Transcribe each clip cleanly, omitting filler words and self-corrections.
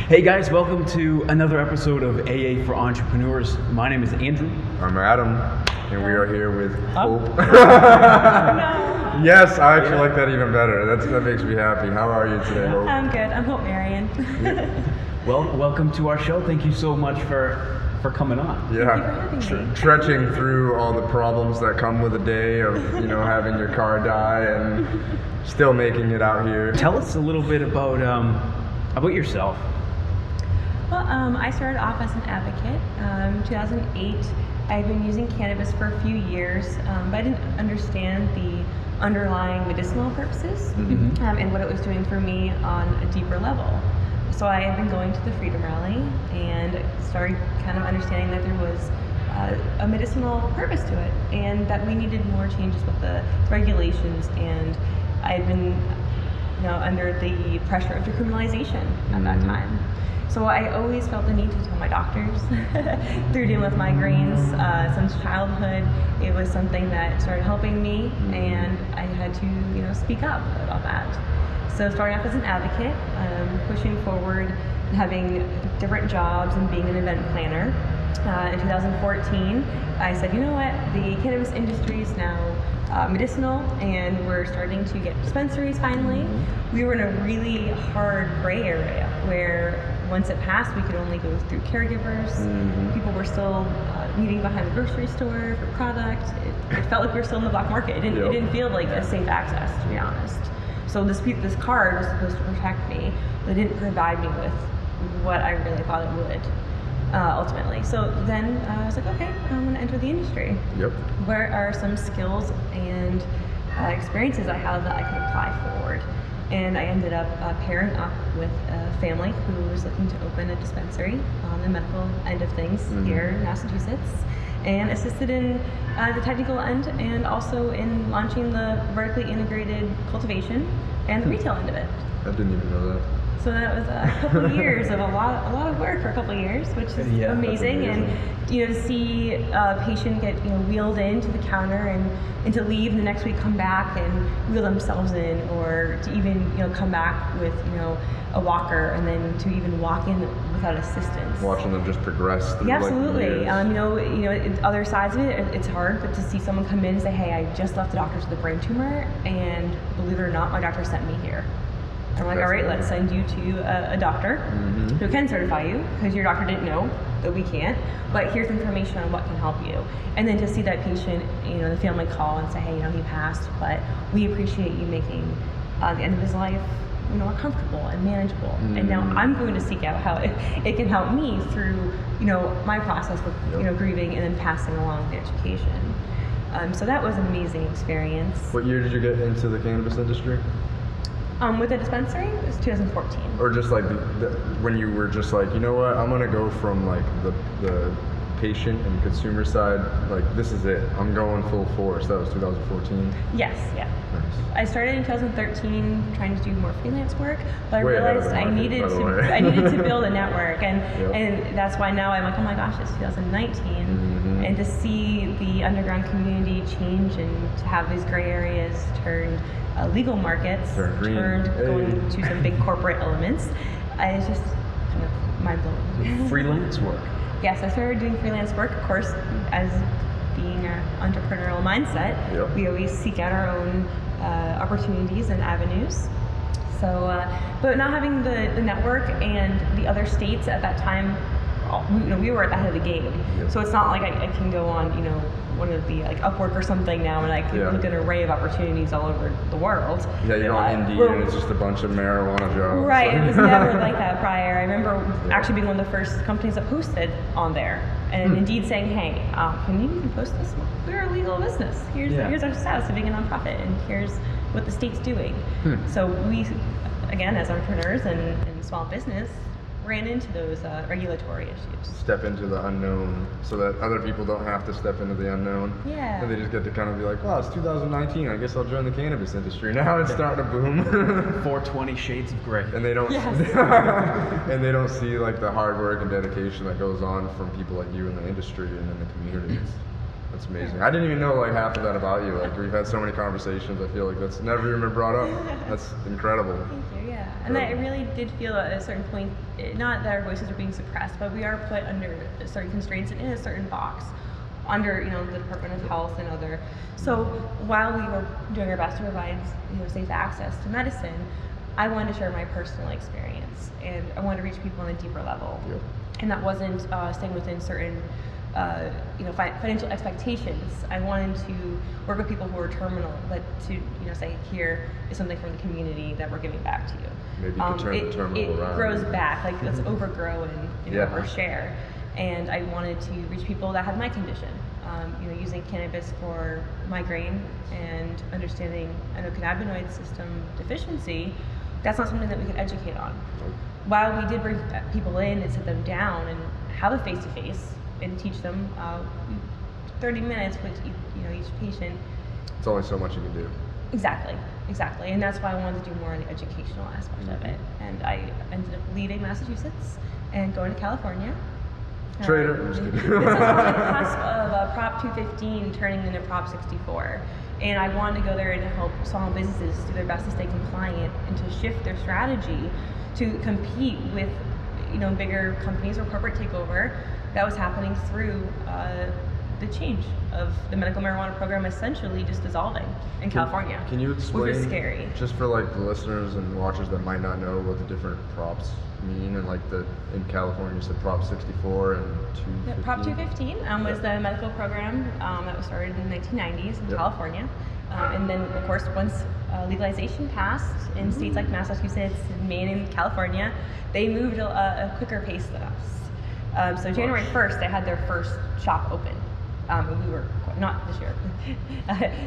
Hey guys, welcome to another episode of AA for Entrepreneurs. My name is Andrew. I'm Adam, and we are here with Hope. No. Yes, I actually like that even better. That makes me happy. How are you today, Hope? I'm good. I'm Hope Marian. Well, welcome to our show. Thank you so much for coming on. Yeah, Thank you for having me. Trekking through all the problems that come with a day of having your car die and still making it out here. Tell us a little bit about yourself. Well, I started off as an advocate. 2008, I'd been using cannabis for a few years, but I didn't understand the underlying medicinal purposes and what it was doing for me on a deeper level. So I had been going to the Freedom Rally and started kind of understanding that there was a medicinal purpose to it, and that we needed more changes with the regulations. And I had been, under the pressure of decriminalization at that time. So I always felt the need to tell my doctors through dealing with migraines since childhood. It was something that started helping me, and I had to, speak up about that. So starting off as an advocate, pushing forward, having different jobs and being an event planner. In 2014, I said, you know what, the cannabis industry is now medicinal, and we're starting to get dispensaries finally. We were in a really hard gray area where once it passed, we could only go through caregivers. People were still meeting behind the grocery store for product. It felt like we were still in the black market. It didn't feel like a safe access, to be honest. So this card was supposed to protect me, but it didn't provide me with what I really thought it would, ultimately. So then I was like, okay, I'm going to enter the industry. Yep. Where are some skills and experiences I have that I could apply forward? And I ended up pairing up with a family who was looking to open a dispensary on the medical end of things here in Massachusetts, and assisted in the technical end and also in launching the vertically integrated cultivation and the retail end of it. I didn't even know that. So that was a couple of years of a lot of work for a couple of years, which is amazing. And to see a patient get wheeled in to the counter and to leave and the next week come back and wheel themselves in, or to even come back with a walker, and then to even walk in without assistance. Watching them just progress through. Yeah, absolutely. Years. Other sides of it, it's hard, but to see someone come in and say, hey, I just left the doctor's with a brain tumor, and believe it or not, my doctor sent me here. I'm like, all right, let's send you to a doctor who can certify you, because your doctor didn't know that we can't, but here's information on what can help you. And then to see that patient, the family call and say, hey, he passed, but we appreciate you making the end of his life comfortable and manageable. And now I'm going to seek out how it can help me through my process with grieving and then passing along the education. So that was an amazing experience. What year did you get into the cannabis industry? With the dispensary, it was 2014. Or just like when you were just like, you know what, I'm gonna go from like the patient and consumer side, like this is it, I'm going full force. That was 2014. Yes, yeah. Nice. I started in 2013 trying to do more freelance work, but I Way ahead of realized the I market, needed by the way. I needed to build a network, and that's why now I'm like, oh my gosh, it's 2019, and to see the underground community change and to have these gray areas turned legal markets, turned going to some big corporate elements, it's just kind of mind blowing. Freelance work. Yes, I started doing freelance work, of course, as being an entrepreneurial mindset. We always seek out our own opportunities and avenues. So, but not having the network and the other states at that time, we were at the head of the game. So it's not like I can go on, one of the like Upwork or something now, and I can look at an array of opportunities all over the world. Yeah, you're on Indeed, and it's just a bunch of marijuana jobs. Right, it was never like that prior. I remember actually being one of the first companies that posted on there, and Indeed saying, hey, can you even post this? We're a legal business. Here's our status of being a nonprofit, and here's what the state's doing. So we, again, as entrepreneurs and small business, ran into those regulatory issues. Step into the unknown so that other people don't have to step into the unknown. Yeah. And they just get to kind of be like, oh, it's 2019, I guess I'll join the cannabis industry. Now it's starting to boom. 420 shades of gray. And they don't and they don't see like the hard work and dedication that goes on from people like you in the industry and in the communities. That's amazing. I didn't even know like half of that about you. Like we've had so many conversations. I feel like that's never even been brought up. That's incredible. Thank you. Yeah. And that I really did feel at a certain point, not that our voices are being suppressed, but we are put under certain constraints and in a certain box under, the Department of Health and other. So while we were doing our best to provide, safe access to medicine, I wanted to share my personal experience, and I wanted to reach people on a deeper level. Yep. And that wasn't staying within certain financial expectations. I wanted to work with people who were terminal, but to say, here is something from the community that we're giving back to you. Maybe you could turn the terminal around. It grows back, like let's overgrow and overshare. And I wanted to reach people that had my condition. Using cannabis for migraine and understanding endocannabinoid system deficiency, that's not something that we could educate on. While we did bring people in and sit them down and have a face-to-face and teach them 30 minutes with each patient. It's only so much you can do. Exactly. And that's why I wanted to do more on the educational aspect of it. And I ended up leaving Massachusetts and going to California. Traitor. I'm just kidding. This is on the cusp of Prop 215 turning into Prop 64. And I wanted to go there and help small businesses do their best to stay compliant and to shift their strategy to compete with bigger companies or corporate takeover that was happening through the change of the medical marijuana program essentially just dissolving in California. Can you explain, which is scary. Just for like the listeners and watchers that might not know what the different props mean, and like in California you said Prop 64 and 215? Prop 215 was the medical program that was started in the 1990s in California. And then, of course, once legalization passed in states like Massachusetts, Maine, and California, they moved a quicker pace than us. So January 1st, they had their first shop open. And we were not this year,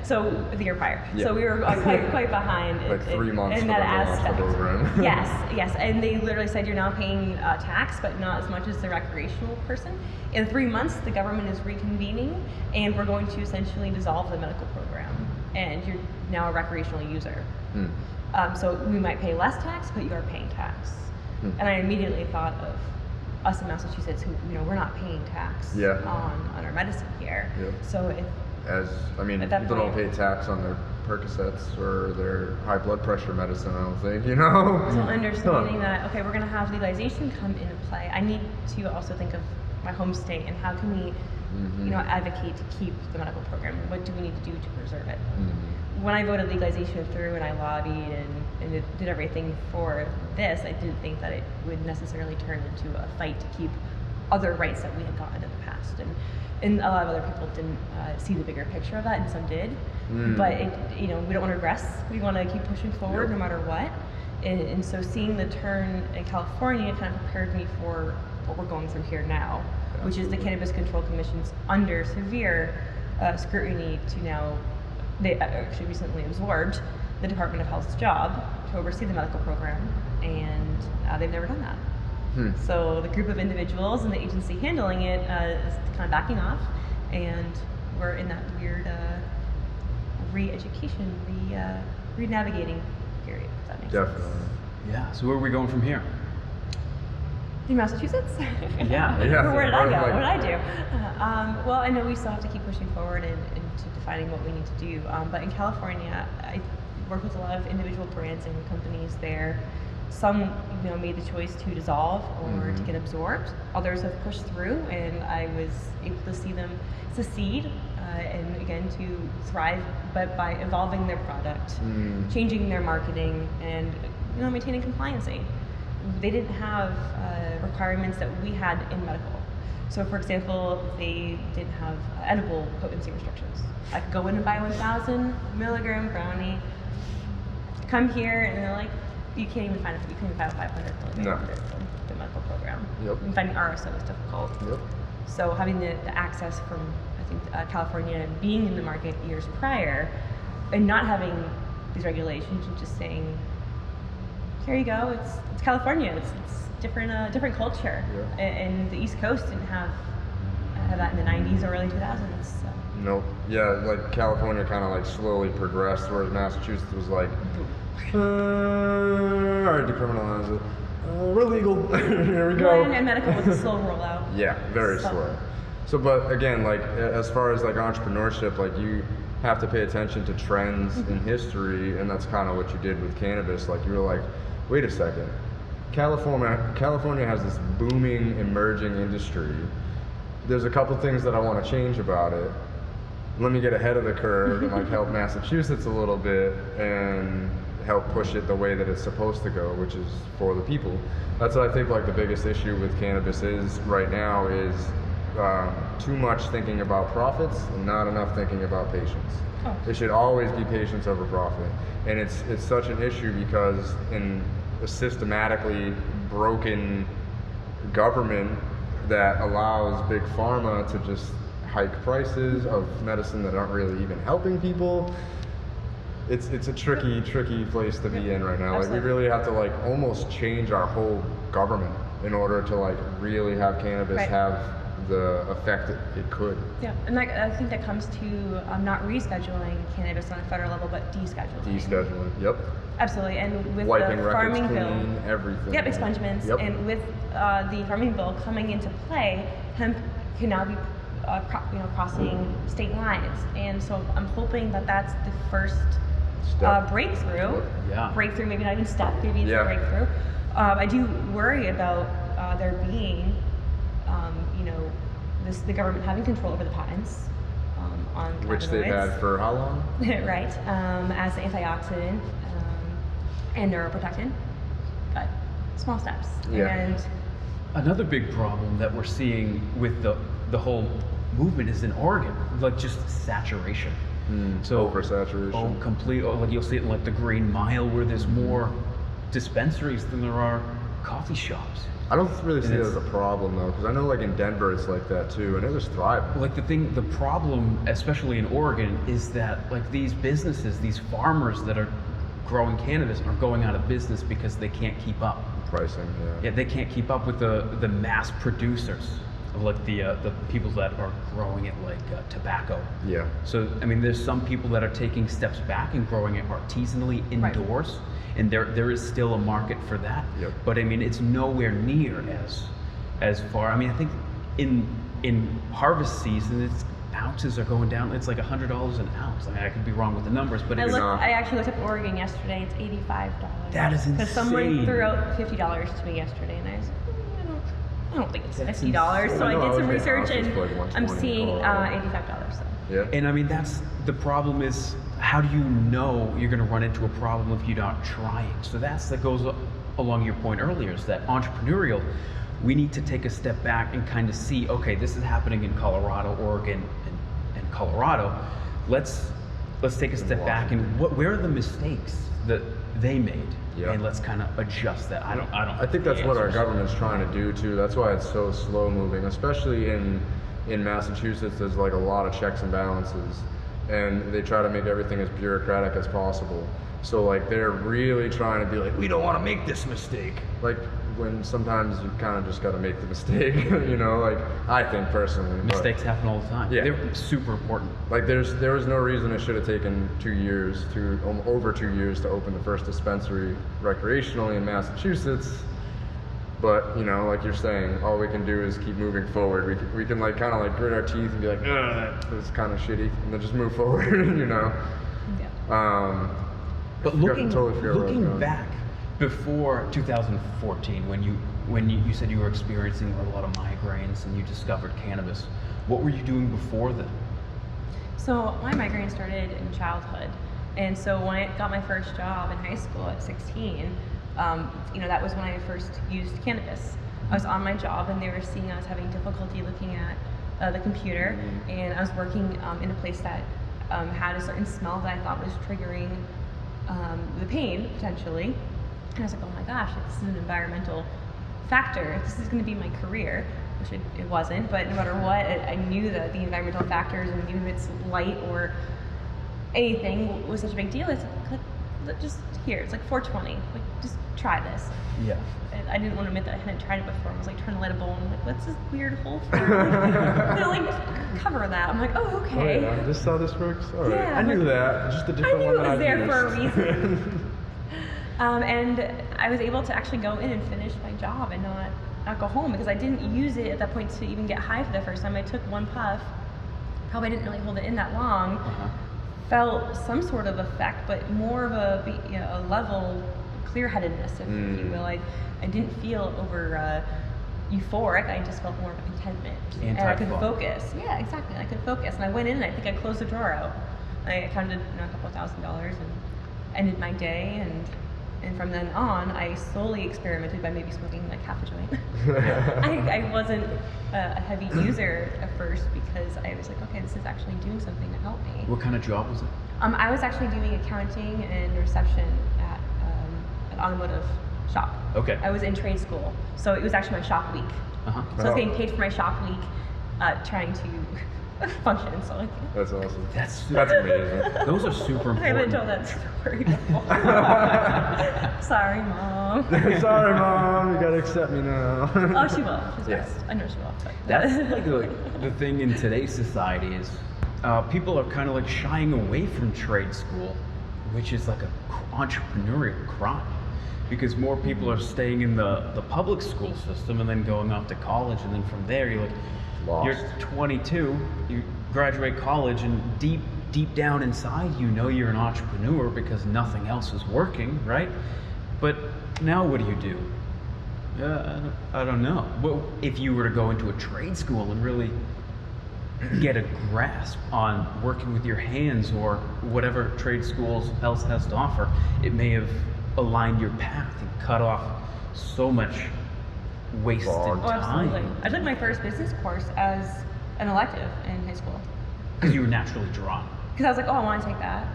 so the year prior. Yeah. So we were quite behind. Like 3 months in that aspect. program. Yes, and they literally said you're now paying tax, but not as much as the recreational person. In 3 months, the government is reconvening, and we're going to essentially dissolve the medical program, and you're now a recreational user. So we might pay less tax, but you are paying tax. And I immediately thought of us in Massachusetts, who we're not paying tax on our medicine here. Yep. So people don't pay tax on their Percocets or their high blood pressure medicine, I don't think, So understanding that, okay, we're going to have legalization come into play, I need to also think of my home state and how can we, advocate to keep the medical program. What do we need to do to preserve it? When I voted legalization through and I lobbied and did everything for this, I didn't think that it would necessarily turn into a fight to keep other rights that we had gotten in the past. And a lot of other people didn't see the bigger picture of that, and some did. But we don't want to regress. We want to keep pushing forward no matter what. And so seeing the turn in California kind of prepared me for what we're going through here now, which is the Cannabis Control Commission's under severe scrutiny to now. They actually recently absorbed the Department of Health's job to oversee the medical program, and they've never done that. So the group of individuals and the agency handling it is kind of backing off, and we're in that weird re-education, re-navigating period, if that makes sense. Definitely. Yeah. So where are we going from here? In Massachusetts? Yeah. Where did I go? What did I do? Well, I know we still have to keep pushing forward and to defining what we need to do. But in California, I work with a lot of individual brands and companies there. Some, made the choice to dissolve or to get absorbed. Others have pushed through, and I was able to see them succeed and again to thrive, but by evolving their product, changing their marketing, and maintaining compliancy. They didn't have requirements that we had in medical. So, for example, they didn't have edible potency restrictions. I could go in and buy 1,000 milligram brownie, come here, and they're like, you can't even find it. You can't even find a 500 milligram under the medical program. And finding RSO is difficult. So having the access from, I think, California being in the market years prior, and not having these regulations, and just saying, here you go, it's California, it's different culture. And the East Coast didn't have that in the 90s or early 2000s. So. Nope. Yeah, like California kind of like slowly progressed, whereas Massachusetts was like, all right, decriminalize it. We're legal. Here we go. And medical was a slow rollout. Yeah, very slow. So, but again, like as far as like entrepreneurship, like you have to pay attention to trends in history, and that's kind of what you did with cannabis. Like you were like, wait a second, California has this booming, emerging industry. There's a couple things that I want to change about it. Let me get ahead of the curve and like help Massachusetts a little bit and help push it the way that it's supposed to go, which is for the people. That's what I think like the biggest issue with cannabis is right now is too much thinking about profits and not enough thinking about patients. Oh. It should always be patients over profit, and it's such an issue because in a systematically broken government that allows big pharma to just hike prices of medicine that aren't really even helping people. It's a tricky place to be in right now. Like we really have to like almost change our whole government in order to like really have cannabis have the effect it could. Yeah, and I think that comes to not rescheduling cannabis on a federal level, but descheduling. Descheduling, yep. Absolutely, and with Wiping the records farming clean, bill, everything. yep, expungements, Yep. and with the farming bill coming into play, hemp can now be crossing state lines, and so I'm hoping that that's the first breakthrough. Yeah. Breakthrough, maybe not even step, maybe it's Yeah. a breakthrough. I do worry about there being, the government having control over the patents on cannabinoids. Which they've had for how long? Right, as an antioxidant and neuroprotectant, but small steps. Yeah. And Another big problem that we're seeing with the whole movement is in Oregon, like just saturation. So Oversaturation. Complete. Like you'll see it in like the Green Mile, where there's more dispensaries than there are coffee shops. I don't really see And that as a problem though, because I know like in Denver it's like that too, and it was thriving. Like the problem, especially in Oregon, is that like these businesses, these farmers that are growing cannabis are going out of business because they can't keep up. Pricing, Yeah, they can't keep up with the mass producers of like the people that are growing it like tobacco. Yeah. So I mean, there's some people that are taking steps back and growing it artisanally indoors, and there is still a market for that. Yep. But I mean, it's nowhere near as far. I mean, I think in harvest season, ounces are going down. It's like $100 an ounce. I mean, I could be wrong with the numbers, but I actually looked up Oregon yesterday. It's $85. That is insane. Because someone threw out $50 to me yesterday, and I was like, I don't think it's That's $50. So insane. I did some No, research, ounces and for like I'm 120 seeing in $85. So. Yeah. And I mean, that's the problem is, how do you know you're going to run into a problem if you're not trying? So that goes along your point earlier, is that entrepreneurial, we need to take a step back and kind of see, okay, this is happening in Colorado, Oregon, and Colorado. Let's take a step back and where are the mistakes that they made? Yeah. And let's kind of adjust that. I think that's what our government's trying to do too. That's why it's so slow moving, especially in Massachusetts. There's like a lot of checks and balances, and they try to make everything as bureaucratic as possible. So like they're really trying to be like, we don't want to make this mistake. Like when sometimes you kind of just got to make the mistake, you know. Like I think personally, Mistakes happen all the time. Yeah. They're super important. Like there was no reason it should have taken over 2 years to open the first dispensary recreationally in Massachusetts. But you know, like you're saying, all we can do is keep moving forward. We can like kind of like grit our teeth and be like, ugh, that's kind of shitty, and then just move forward, you know. Yeah. But totally forgot where I was looking going. back before 2014, when you said you were experiencing a lot of migraines and you discovered cannabis, what were you doing before then? So my migraine started in childhood, and so when I got my first job in high school at 16, that was when I first used cannabis. I was on my job, and they were seeing I was having difficulty looking at the computer, and I was working in a place that had a certain smell that I thought was triggering the pain potentially. And I was like, oh my gosh, this is an environmental factor. This is going to be my career, which it wasn't. But no matter what, I knew that the environmental factors, and even if it's light or anything, was such a big deal. It's like, just here. It's like 420. Like, just try this. Yeah. And I didn't want to admit that I hadn't tried it before. I was like trying to light a bowl, and I'm like, what's this weird hole for? like cover that. I'm like, oh, okay. Oh, yeah, this is how this works? All right. Yeah, I knew that. Just a I different knew one it that was I've there for a used. reason. And I was able to actually go in and finish my job and not go home, because I didn't use it at that point to even get high for the first time. I took one puff, probably didn't really hold it in that long, felt some sort of effect, but more of a level clear-headedness, if you will. I didn't feel over euphoric. I just felt more of a contentment, and I could focus. Yeah, exactly. I could focus, and I went in, and I think I closed the drawer out. I counted a couple $1,000s and ended my day, and from then on, I slowly experimented by maybe smoking like half a joint. I wasn't a heavy user at first because I was like, okay, this is actually doing something to help me. What kind of job was it? I was actually doing accounting and reception at an automotive shop. Okay. I was in trade school, so it was actually my shop week. Uh-huh. So I was getting paid for my shop week, trying to function. So like, That's awesome. That's amazing. Those are super important. I haven't told that story before. Sorry, Mom. Sorry, Mom. You gotta accept me now. Oh, she will. She's Yeah. best. I know she will. But That's like the thing in today's society is people are kind of like shying away from trade school, which is like a entrepreneurial crime, because more people are staying in the public school system and then going off to college, and then from there you're like, Lost. you're 22, you graduate college, and deep down inside you know you're an entrepreneur because nothing else is working, right? But now what do? I don't know. Well, if you were to go into a trade school and really get a grasp on working with your hands or whatever trade schools else has to offer, it may have aligned your path and cut off so much wasted Fog. Oh, absolutely. time I took my first business course as an elective in high school because you were naturally drawn. because I was like, oh, I want to take that.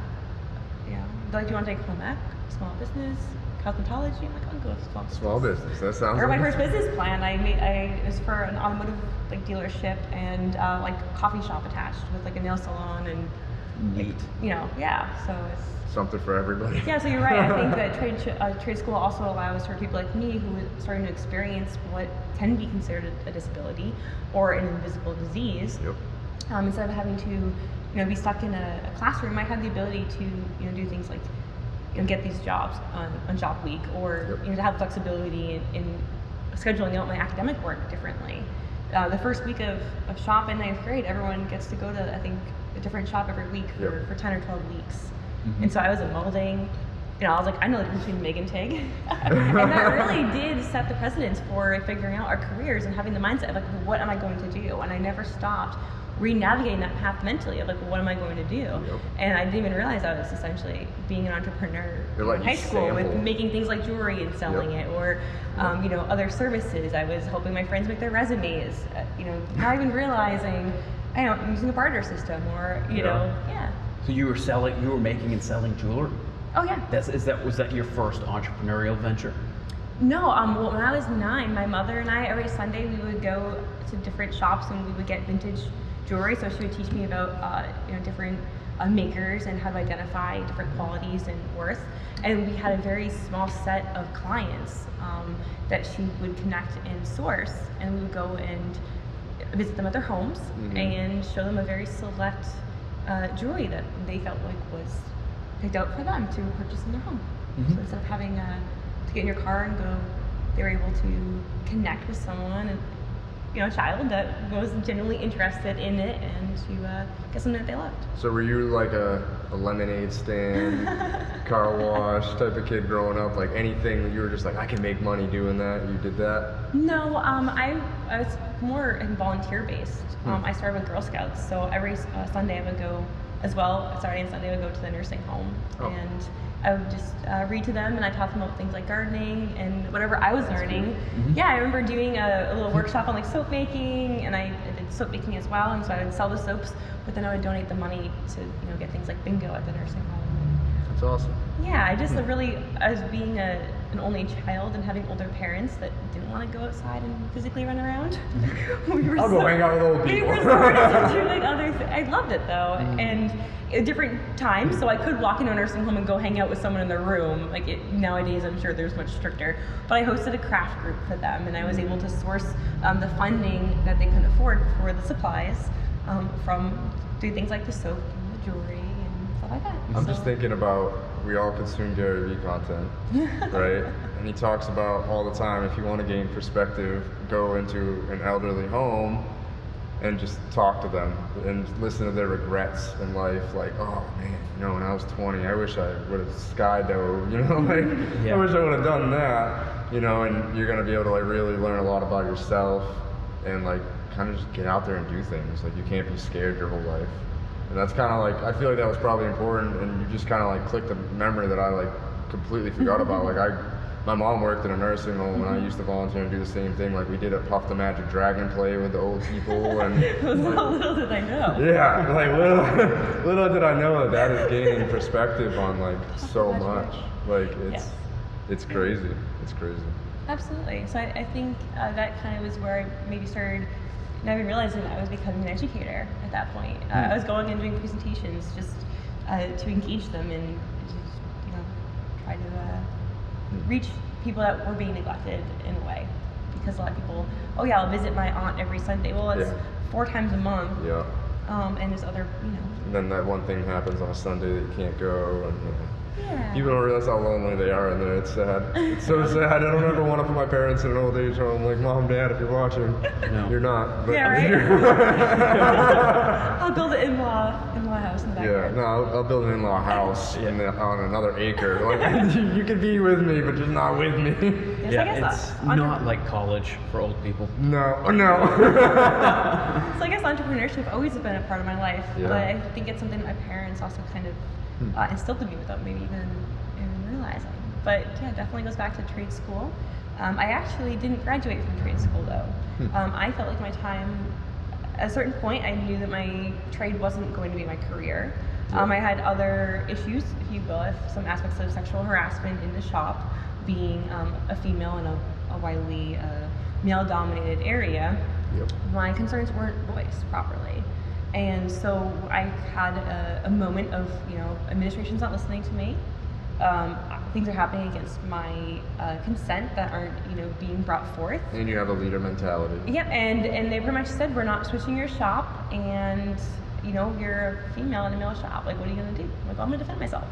Yeah. Like, do you want to take home ec, small business, cosmetology? I'm like, I'll go with Small business. That sounds. Or my like first business plan, it was for an automotive like dealership and like coffee shop attached with like a nail salon and Neat. yeah. So it's something for everybody. yeah. So you're right. I think that trade school also allows for people like me who are starting to experience what can be considered a disability or an invisible disease. Yep. Instead of having to be stuck in a classroom, I had the ability to do things like get these jobs on job week, or Yep. to have flexibility in scheduling out my academic work differently. The first week of shop in 9th grade, everyone gets to go to, I think, a different shop every week for 10 or 12 weeks. Mhm. And so I was in molding. I was like, I know the difference between MIG and TIG. And that really did set the precedence for figuring out our careers and having the mindset of like, what am I going to do? And I never stopped re-navigating that path mentally of like, what am I going to do? Yep. And I didn't even realize I was essentially being an entrepreneur You're like in high school with sample. making things like jewelry and selling Yep. it, or other services. I was helping my friends make their resumes. Not even realizing I'm using a barter system, or yeah. So you were making and selling jewelry. Oh yeah. Was that your first entrepreneurial venture? No, well, when I was 9, my mother and I, every Sunday, we would go to different shops and we would get vintage jewelry. So she would teach me about, different makers and how to identify different qualities and worth. And we had a very small set of clients that she would connect and source. And we would go and visit them at their homes and show them a very select jewelry that they felt like was picked out for them to purchase in their home. Mhm. So instead of having to get in your car and go, they were able to connect with someone, and a child that was genuinely interested in it, and to get something that they loved. So were you like a lemonade stand, car wash type of kid growing up? Like anything that you were just like, I can make money doing that? You did that? No, I was more volunteer based. I started with Girl Scouts, so every Sunday I would go as well. Saturday and Sunday I would go to the nursing home, and I would just read to them, and I taught them about things like gardening and whatever I was learning. Mm-hmm. Yeah, I remember doing a little workshop on like soap making, and I did soap making as well, and so I would sell the soaps, but then I would donate the money to get things like bingo at the nursing home. That's awesome. Yeah, I just really, as being an only child and having older parents that didn't want to go outside and physically run around. I'll go hang out with old We people. were starting to doing other things. I loved it though, and at different times, so I could walk into a nursing home and go hang out with someone in their room. Nowadays, I'm sure there's much stricter, but I hosted a craft group for them, and I was able to source the funding that they couldn't afford for the supplies from doing things like the soap and the jewelry and stuff like that. I'm So- just thinking about, we all consume Gary Vee content, right? And he talks about all the time, if you want to gain perspective, go into an elderly home and just talk to them and listen to their regrets in life. Like, oh man, when I was 20, I wish I would have skydove, like, I wish I would have done that, and you're going to be able to like really learn a lot about yourself and like kind of just get out there and do things. Like, you can't be scared your whole life. And that's kind of like, I feel like that was probably important, and you just kind of like clicked a memory that I like completely forgot about. Like, my mom worked in a nursing home, and I used to volunteer and do the same thing. Like, we did a Puff the Magic Dragon play with the old people, and little did I know. Yeah, like little did I know that is gaining perspective on like so much. Like, it's crazy. It's crazy. Absolutely. So I think that kind of was where I maybe started not even realizing that I was becoming an educator at that point. I was going and doing presentations just to engage them and just, try to reach people that were being neglected in a way. Because a lot of people, oh yeah, I'll visit my aunt every Sunday. Well, it's 4 times a month. Yeah. And there's other, And then that one thing happens on a Sunday that you can't go, and Yeah. people don't realize how lonely they are in there. It's sad. It's so sad. I don't ever want to put my parents in an old age home. Like, Mom, Dad, if you're watching, you're not. But Yeah, right? I'll build an in-law house in the backyard. Yeah, no, I'll build an in-law house on another acre. Like, you can be with me, but just not with me. Yes, Yeah, I guess it's that. not like college for old people. No. So I guess entrepreneurship always has been a part of my life, Yeah. but I think it's something that my parents also kind of instilled in me without maybe even realizing. But yeah, it definitely goes back to trade school. I actually didn't graduate from trade school though. I felt like my time, at a certain point, I knew that my trade wasn't going to be my career. I had other issues, if you will, some aspects of sexual harassment in the shop, being a female in a widely male-dominated area. Yep. My concerns weren't voiced properly. And so I had a moment of, administration's not listening to me. Things are happening against my consent that aren't, being brought forth. And you have a leader mentality. Yep, and they pretty much said, we're not switching your shop, and, you're a female in a male shop. Like, what are you going to do? I'm like, well, I'm going to defend myself.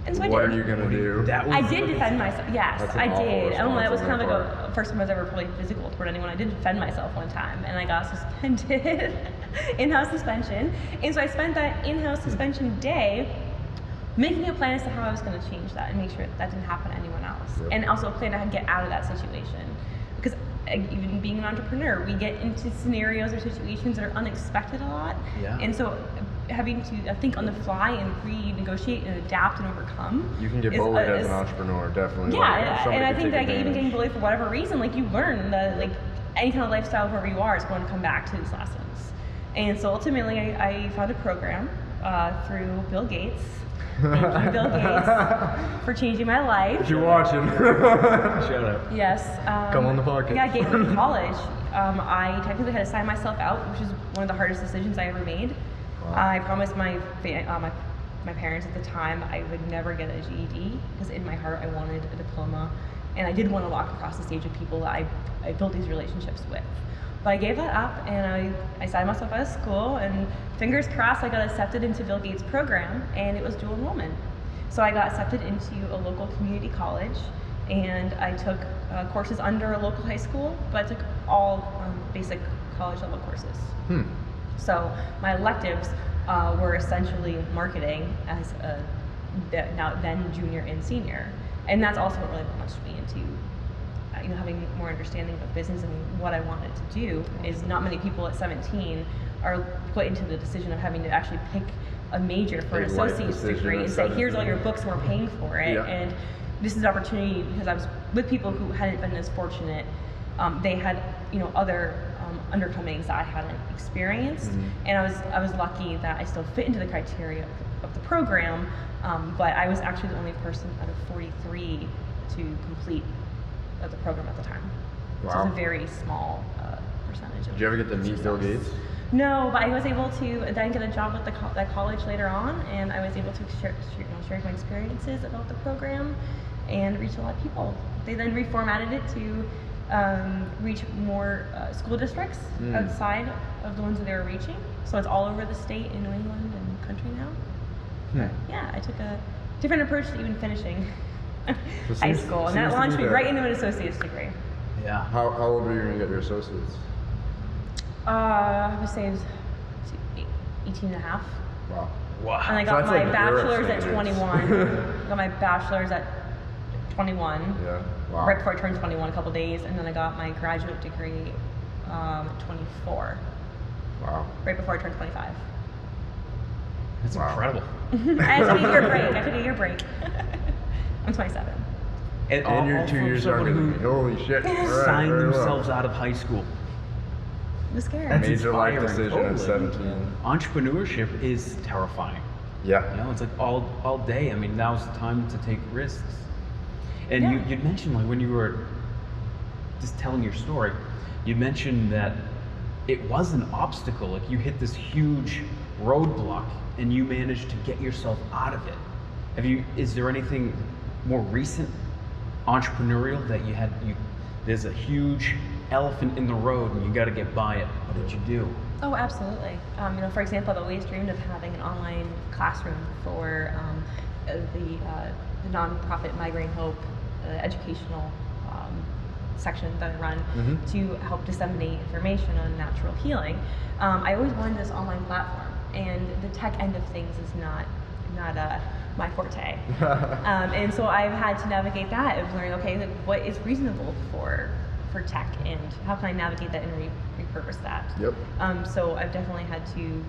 And so What I are did. you going to do? I did defend myself. Yes, That's an I awful did. And that was response kind on of my like a first time I was ever probably physical toward anyone. I did defend myself one time, and I got suspended, in-house suspension. And so I spent that in-house suspension day making a plan as to how I was going to change that and make sure that didn't happen to anyone else. Yep. And also a plan to how to get out of that situation. Because even being an entrepreneur, we get into scenarios or situations that are unexpected a lot. Yeah. And so having to think on the fly and renegotiate and adapt and overcome. You can get bullied as an entrepreneur, definitely. Yeah, and I think that even advantage. getting bullied for whatever reason, like, you learn that like any kind of lifestyle wherever you are is going to come back to these lessons. And so ultimately I found a program through Bill Gates. Thank you, Bill Gates, for changing my life. If you're watching. Shut up. Yes. Come on the podcast. Yeah, Gateway College. I technically had to sign myself out, which is one of the hardest decisions I ever made. Wow. I promised my parents at the time I would never get a GED, because in my heart I wanted a diploma, and I did want to walk across the stage of people that I built these relationships with. But I gave that up, and I signed myself out of school, and fingers crossed I got accepted into Bill Gates' program, and it was dual enrollment. So I got accepted into a local community college, and I took courses under a local high school, but I took all basic college level courses. So my electives were essentially marketing as then junior and senior, and that's also what really launched me into having more understanding of business and what I wanted to do. Is not many people at 17 are put into the decision of having to actually pick a major for an Big life decision decision degree at and say, here's all 17. your books, we're paying for it. Yeah. And this is an opportunity because I was with people who hadn't been as fortunate. They had other undercomings that I hadn't experienced, and I was lucky that I still fit into the criteria of the program, but I was actually the only person out of 43 to complete the program at the time. Wow. So it was a very small percentage. Did you ever get to meet Bill Gates? No, but I was able to then get a job with that college later on, and I was able to share my experiences about the program and reach a lot of people. They then reformatted it to reach more school districts outside of the ones that they were reaching. So it's all over the state in New England and country now. Yeah, I took a different approach to even finishing high school, and that launched me right into an associate's degree. Yeah. How old were you when you got your associates? I would say it was 18 and a half. Wow. Wow. And I So got that's my like bachelor's Europe at standards. 21. Got my bachelor's at 21. Yeah. Wow. Right before I turned 21, a couple days, and then I got my graduate degree at 24. Wow. Right before I turned 25. That's Wow. incredible. I had to take a year break. I took a year break. I'm 27. And all you're 2 from years someone younger than who me. Holy shit. All right, signed very well. themselves out of high school. It was scary. That's Major life inspiring, decision at totally. 17. Entrepreneurship is terrifying. Yeah. You know, it's like all day. I mean, now's the time to take risks. And Yeah. you'd mentioned, like, when you were just telling your story, you mentioned that it was an obstacle. Like, you hit this huge roadblock and you managed to get yourself out of it. Is there anything more recent entrepreneurial that there's a huge elephant in the road and you got to get by it? What did you do? Oh, absolutely. For example, I've always dreamed of having an online classroom for the nonprofit Migraine Hope educational section that I run Mhm. to help disseminate information on natural healing. I always wanted this online platform, and the tech end of things is not my forte. And so I've had to navigate that of learning, okay, like, what is reasonable for tech, and how can I navigate that and repurpose that. Yep. So I've definitely had to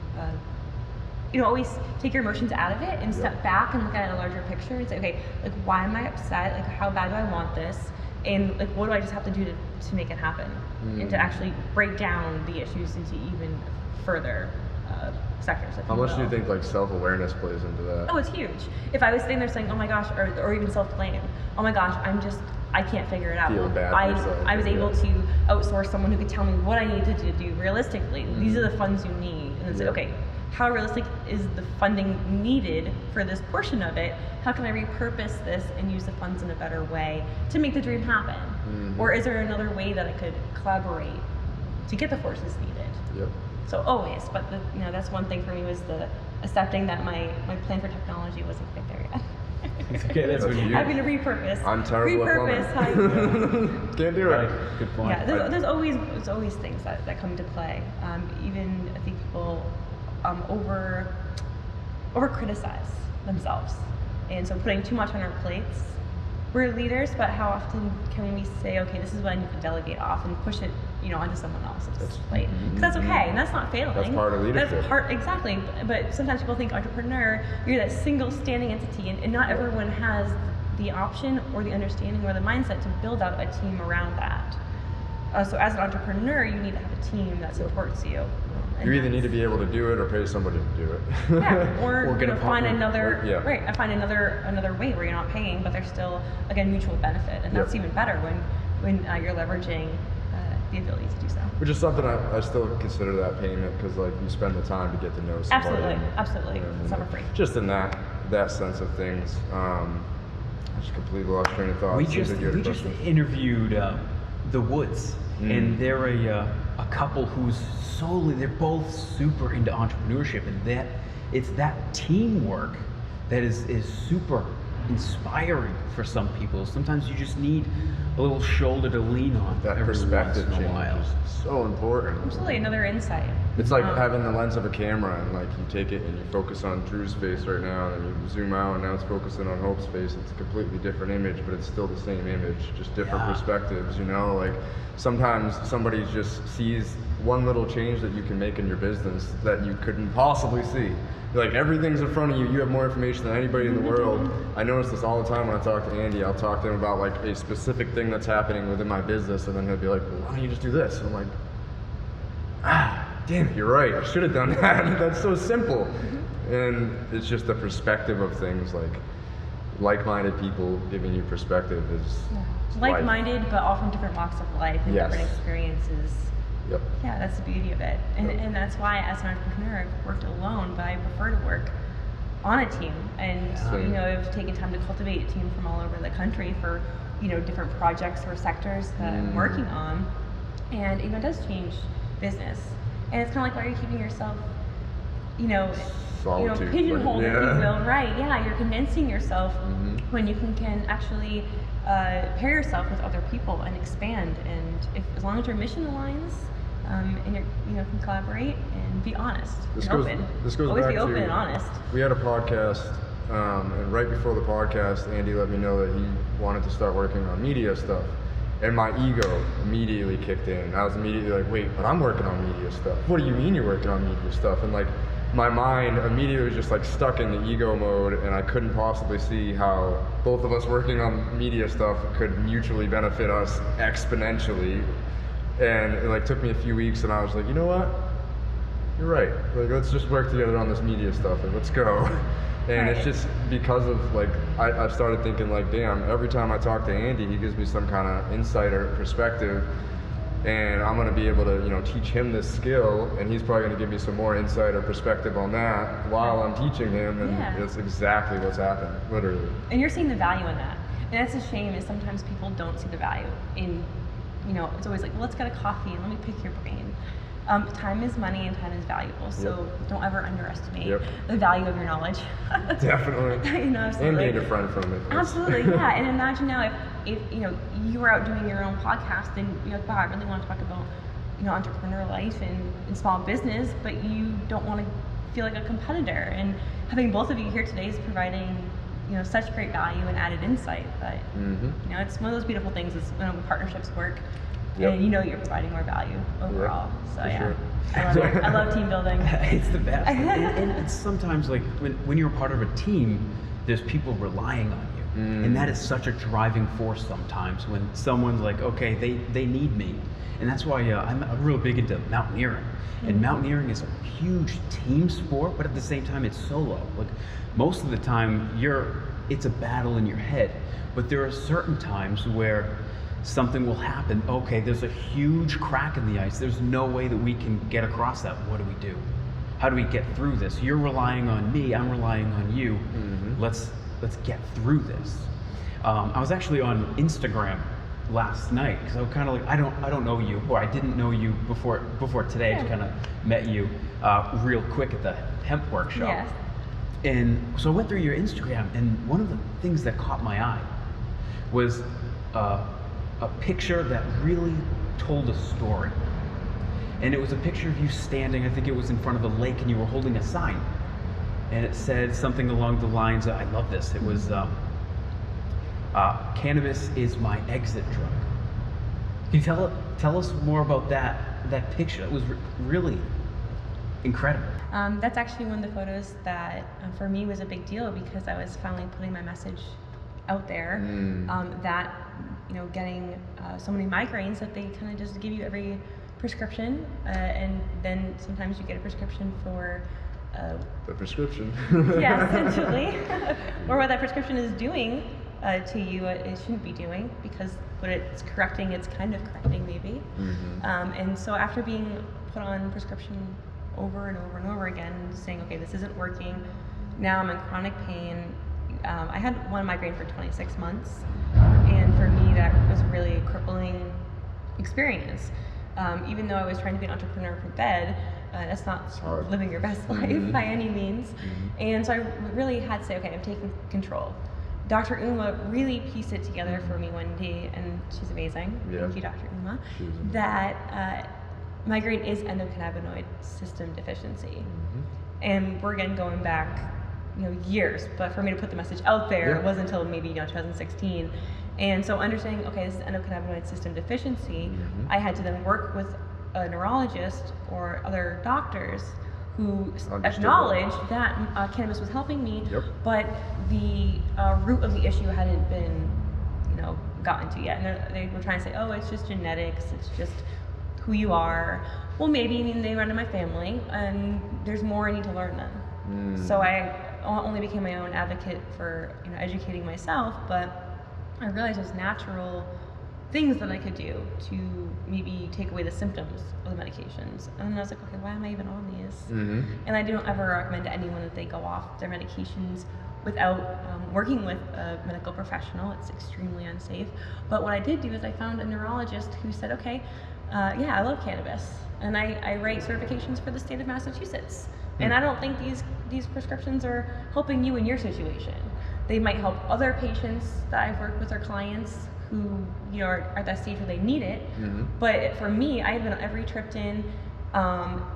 always take your emotions out of it and step back and look at a larger picture and say, okay, like, why am I upset? Like, how bad do I want this? And like, what do I just have to do to make it happen? And to actually break down the issues into even further sectors. How much do you think like self-awareness plays into that? Oh, it's huge. If I was sitting there saying, oh my gosh, or even self-blame, oh my gosh, I can't figure it out. Feeling bad for yourself, I was able yeah. to outsource someone who could tell me what I needed to do realistically. These are the funds you need. And then say, Yeah. okay, how realistic is the funding needed for this portion of it? How can I repurpose this and use the funds in a better way to make the dream happen? Or is there another way that I could collaborate to get the forces needed? Yep. So always, but that's one thing for me, was the accepting that my plan for technology wasn't quite there yet. It's okay, that's what you do. Having to repurpose. I'm terrible at repurpose plumbing. Can't do it. Right, good point. Yeah, there's always things that come into play. Even I think people over criticize themselves, and so putting too much on our plates. We're leaders, but how often can we say, okay, this is what I need to delegate off and push it, onto someone else's plate? Because that's okay, and that's not failing. That's part of leadership. That's part, exactly. But sometimes people think entrepreneur, you're that single standing entity, and not everyone has the option or the understanding or the mindset to build out a team around that. So as an entrepreneur, you need to have a team that supports you. And You either need to that's- be able to do it or pay somebody to do it. yeah, or get a find partner. another Yeah. right. I find another way where you're not paying, but there's still, again, mutual benefit, and that's Yep. even better when you're leveraging the ability to do so. Which is something I still consider that payment, because like you spend the time to get to know somebody. Absolutely. And, Some are free. Just in that sense of things. I just completely lost train of thought. We Seems just like you had a we just question. interviewed the Woods, and they're a couple who's they're both super into entrepreneurship, and it's that teamwork that is super inspiring for some people. Sometimes you just need a little shoulder to lean on That every perspective once in a change while. is so important. Absolutely, another insight. It's like having the lens of a camera, and like you take it and you focus on Drew's face right now, and then you zoom out, and now it's focusing on Hope's face. It's a completely different image, but it's still the same image, just different Yeah. perspectives. Like sometimes somebody just sees one little change that you can make in your business that you couldn't possibly see. Like everything's in front of you. You have more information than anybody in the world. I notice this all the time when I talk to Andy. I'll talk to him about like a specific thing that's happening within my business, and then he'll be like, "Well, why don't you just do this?" And I'm like, damn it, you're right. I should have done that. That's so simple. And it's just the perspective of things, like-minded people giving you perspective is life. Like-minded, but all from different walks of life and Yes. different experiences. Yep. Yeah, that's the beauty of it. And that's why, as an entrepreneur, I've worked alone, but I prefer to work on a team. And Same. I've taken time to cultivate a team from all over the country for different projects or sectors that I'm working on. And it does change business. And it's kind of like, why are you keeping yourself Solitude, pigeonholed, if you yeah. will, right? Yeah, you're condensing yourself when you can actually pair yourself with other people and expand. And as long as your mission aligns, and you can collaborate and be honest This and goes open. back Always be open to, and honest. we had a podcast, and right before the podcast, Andy let me know that he wanted to start working on media stuff. And my ego immediately kicked in. I was immediately like, wait, but I'm working on media stuff. What do you mean you're working on media stuff? And like, my mind immediately was just like stuck in the ego mode, and I couldn't possibly see how both of us working on media stuff could mutually benefit us exponentially. And it like took me a few weeks, and I was like, you know what? You're right. Like, let's just work together on this media stuff, and let's go. And Right. it's just because of like, I started thinking like, damn, every time I talk to Andy, he gives me some kind of insight or perspective, and I'm gonna be able to, teach him this skill, and he's probably gonna give me some more insight or perspective on that while I'm teaching him, and Yeah. that's exactly what's happened, literally. And you're seeing the value in that. And that's a shame, is sometimes people don't see the value in, it's always like, well, let's get a coffee and let me pick your brain. Time is money and time is valuable, so don't ever underestimate the value of your knowledge. Definitely. Absolutely. And being a friend from it. Absolutely, yeah. And imagine now if you were out doing your own podcast and you're like, wow, I really want to talk about entrepreneur life and small business, but you don't want to feel like a competitor. And having both of you here today is providing such great value and added insight that it's one of those beautiful things is when partnerships work. And you're providing more value overall. So sure. I love it. I love team building. It's the best. and it's sometimes like when you're a part of a team, there's people relying on you. And that is such a driving force sometimes when someone's like, okay, they need me. And that's why I'm real big into mountaineering. And mountaineering is a huge team sport, but at the same time, it's solo. Like most of the time, it's a battle in your head. But there are certain times where something will happen. Okay, there's a huge crack in the ice. There's no way that we can get across that. What do we do? How do we get through this? You're relying on me. I'm relying on you. Let's get through this. I was actually on Instagram last night because I was kind of like, I don't know you, or I didn't know you before today. I kind of met you real quick at the hemp workshop. Yes. And so I went through your Instagram, and one of the things that caught my eye was a picture that really told a story. And it was a picture of you standing, I think it was in front of a lake, and you were holding a sign. And it said something along the lines of, I love this, it was, cannabis is my exit drug. Can you tell us more about that picture? It was really incredible. That's actually one of the photos that for me was a big deal because I was finally putting my message out there that getting so many migraines that they kind of just give you every prescription, and then sometimes you get a prescription for The prescription. yeah, essentially, or what that prescription is doing to you, it shouldn't be doing, because what it's correcting, it's kind of correcting maybe. And so after being put on prescription over and over and over again, saying, okay, this isn't working, now I'm in chronic pain. I had one migraine for 26 months, and for me that was really a crippling experience. Even though I was trying to be an entrepreneur from bed, that's not living your best life by any means. And so I really had to say, okay, I'm taking control. Dr. Uma really pieced it together for me one day, and she's amazing. Thank you, Dr. Uma. That migraine is endocannabinoid system deficiency. And we're again going back years, but for me to put the message out there, it wasn't until maybe 2016. And so understanding, okay, this is endocannabinoid system deficiency, I had to then work with a neurologist or other doctors who acknowledged that cannabis was helping me, but the root of the issue hadn't been gotten to yet. And they were trying to say, oh, it's just genetics, it's just who you are. Well, maybe, they run in my family, and there's more I need to learn then. So I only became my own advocate for educating myself, but I realized there's natural things that I could do to maybe take away the symptoms of the medications. And then I was like, okay, why am I even on these? And I don't ever recommend to anyone that they go off their medications without working with a medical professional. It's extremely unsafe. But what I did do is I found a neurologist who said, okay, yeah, I love cannabis, and I write certifications for the state of Massachusetts. And I don't think these prescriptions are helping you in your situation. They might help other patients that I've worked with or clients who are at that stage where they need it. Mhm. But for me, I've been on every triptan,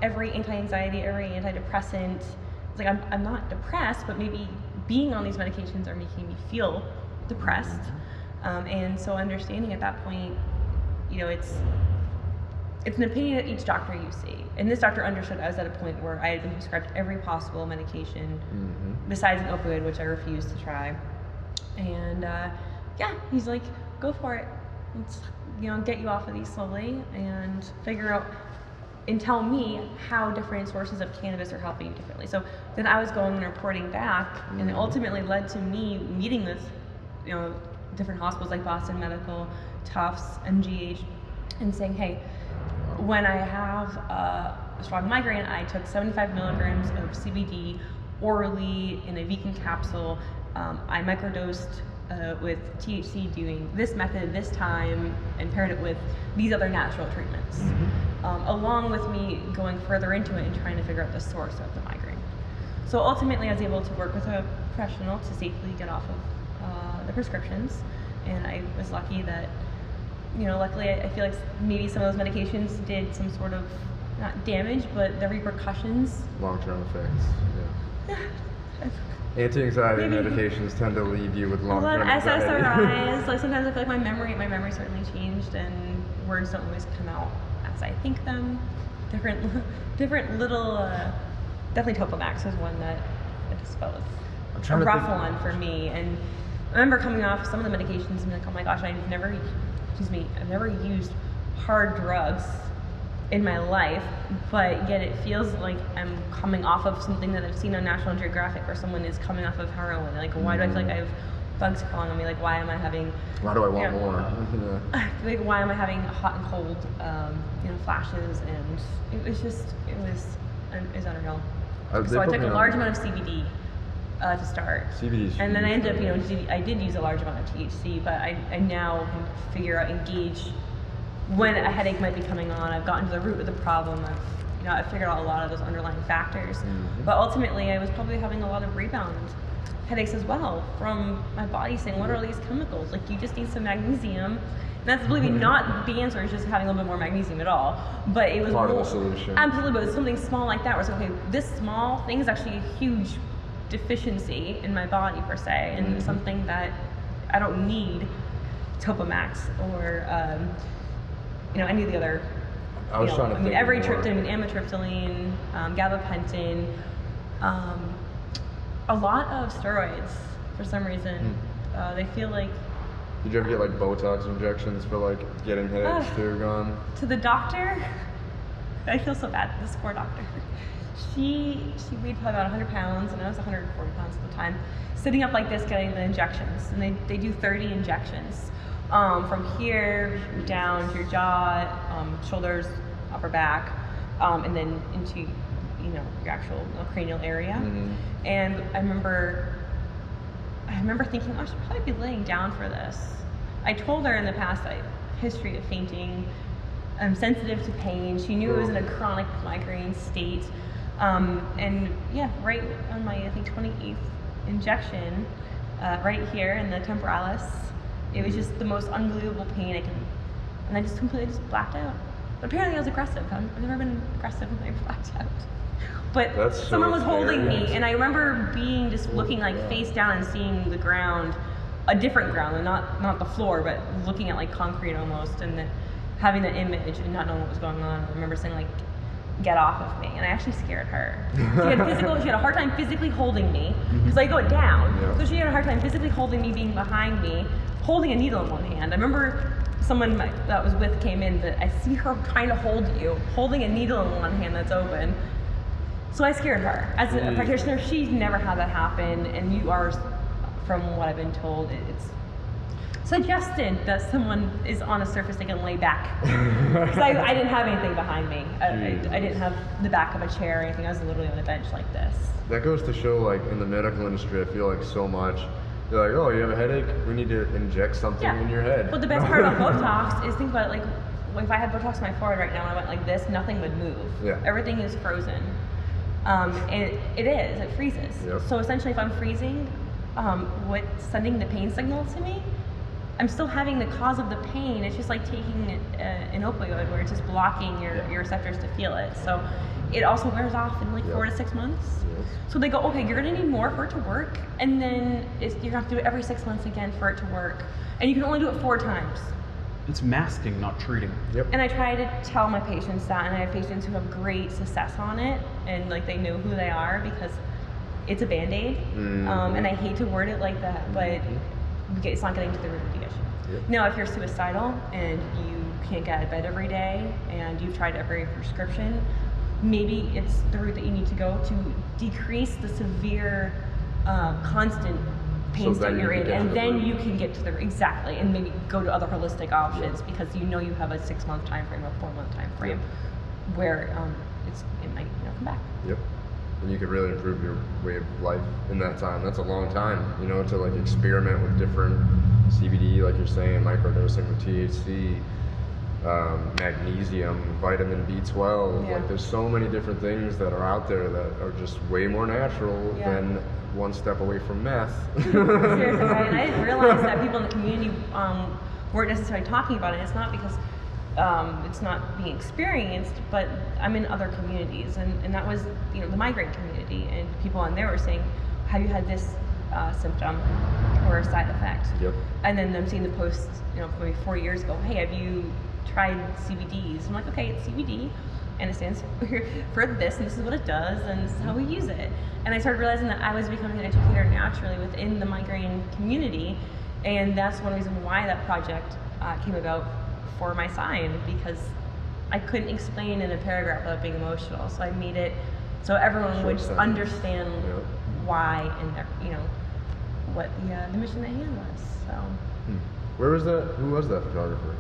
every anti-anxiety, every antidepressant. It's like I'm not depressed, but maybe being on these medications are making me feel depressed. And so understanding at that point, it's an opinion of each doctor you see. And this doctor understood I was at a point where I had been prescribed every possible medication besides an opioid, which I refused to try. And he's like, go for it. Let's get you off of these slowly and figure out and tell me how different sources of cannabis are helping you differently. So then I was going and reporting back, and it ultimately led to me meeting with different hospitals like Boston Medical, Tufts, MGH, and saying, hey, when I have a strong migraine, I took 75 milligrams of CBD orally in a vegan capsule. I microdosed with THC doing this method this time and paired it with these other natural treatments, along with me going further into it and trying to figure out the source of the migraine. So ultimately I was able to work with a professional to safely get off of the prescriptions, and I was lucky that luckily I feel like maybe some of those medications did some sort of not damage, but the repercussions, long-term effects. Anti-anxiety medications tend to leave you with long-term anxiety. SSRIs. Like sometimes I feel like my memory certainly changed, and words don't always come out as I think them. Different little. Definitely Topamax was one that I just felt was a rough one for me. And I remember coming off some of the medications and like, oh my gosh, I've never used hard drugs in my life, but yet it feels like I'm coming off of something that I've seen on National Geographic, or someone is coming off of heroin. Like, why do I feel like I have bugs crawling on me? Like, why do I want more? Like, why am I having hot and cold, flashes? And it was unreal. So I took a large amount of CBD to start. CBD, and then I ended up, I did use a large amount of THC, but I now can figure out, engage when a headache might be coming on. I've gotten to the root of the problem. I've figured out a lot of those underlying factors. But ultimately, I was probably having a lot of rebound headaches as well from my body saying, what are all these chemicals? Like, you just need some magnesium. And that's believe me, not the answer is just having a little bit more magnesium at all. But it was part of the solution. Absolutely, but it's something small like that where it's okay, this small thing is actually a huge deficiency in my body per se, and something that I don't need Topamax or any of the other. I was trying to think every more. tryptamine, amitriptyline, gabapentin, a lot of steroids for some reason. They feel like. Did you ever get like Botox injections for like getting headaches too gone? To the doctor, I feel so bad. This poor doctor. She weighed probably about 100 pounds, and I was 140 pounds at the time. Sitting up like this, getting the injections, and they do 30 injections. From here down to your jaw, shoulders, upper back, and then into your actual cranial area. And I remember thinking, I should probably be laying down for this. I told her in the past I have a history of fainting. I'm sensitive to pain. She knew it was in a chronic migraine state. And yeah, right on my, I think, 28th injection, right here in the temporalis, it was just the most unbelievable pain and I just completely blacked out. But apparently I was aggressive. I've never been aggressive when I blacked out. But someone was holding me, and I remember looking like face down and seeing the ground, a different ground, and not the floor, but looking at like concrete almost, and then having that image and not knowing what was going on. I remember saying like, get off of me, and I actually scared her. She had a hard time physically holding me because I go down. So she had a hard time physically holding me, being behind me, holding a needle in one hand. I remember someone that was with came in, that I see her trying to hold you, holding a needle in one hand that's open. So I scared her. As a practitioner, she's never had that happen, and you are, from what I've been told, it's suggested that someone is on a surface they can lay back. Because I didn't have anything behind me. I didn't have the back of a chair or anything. I was literally on a bench like this. That goes to show, like, in the medical industry, I feel like so much. They're like, oh, you have a headache? We need to inject something in your head. Well, the best part about Botox is, think about it, like, if I had Botox in my forehead right now and I went like this, nothing would move. Yeah. Everything is frozen. And it freezes. Yep. So essentially, if I'm freezing, what's sending the pain signal to me I'm still having the cause of the pain. It's just like taking an opioid where it's just blocking your receptors to feel it. So it also wears off in like 4 to 6 months. Yes. So they go, okay, you're gonna need more for it to work, and then you're gonna have to do it every 6 months again for it to work, and you can only do it 4 times. It's masking, not treating. Yep. And I try to tell my patients that, and I have patients who have great success on it, and like they know who they are because it's a Band-Aid. And I hate to word it like that, but it's not getting to the root of the issue. Yep. Now, if you're suicidal and you can't get out of bed every day and you've tried every prescription, maybe it's the route that you need to go to decrease the severe, constant pain So state then you're you in, can get to and the then root. you can get to the exactly, and maybe go to other holistic options because you know you have a 6-month time frame, a 4-month time frame, where it might come back. Yep. And you could really improve your way of life in that time. That's a long time, to like experiment with different CBD, like you're saying, microdosing with THC, magnesium, vitamin B12. Yeah. Like there's so many different things that are out there that are just way more natural than one step away from meth. Seriously, right? And I didn't realize that people in the community weren't necessarily talking about it. It's not because it's not being experienced, but I'm in other communities, and that was the migraine community, and people on there were saying, have you had this symptom or a side effect? Yep. And then them seeing the posts, maybe 4 years ago, hey, have you tried CBDs? I'm like, okay, it's CBD, and it stands for this, and this is what it does, and this is how we use it. And I started realizing that I was becoming an educator naturally within the migraine community, and that's one reason why that project came about for my sign, because I couldn't explain in a paragraph without being emotional. So I made it so everyone would understand why and what the mission at hand was. So. Where was that? Who was that photographer?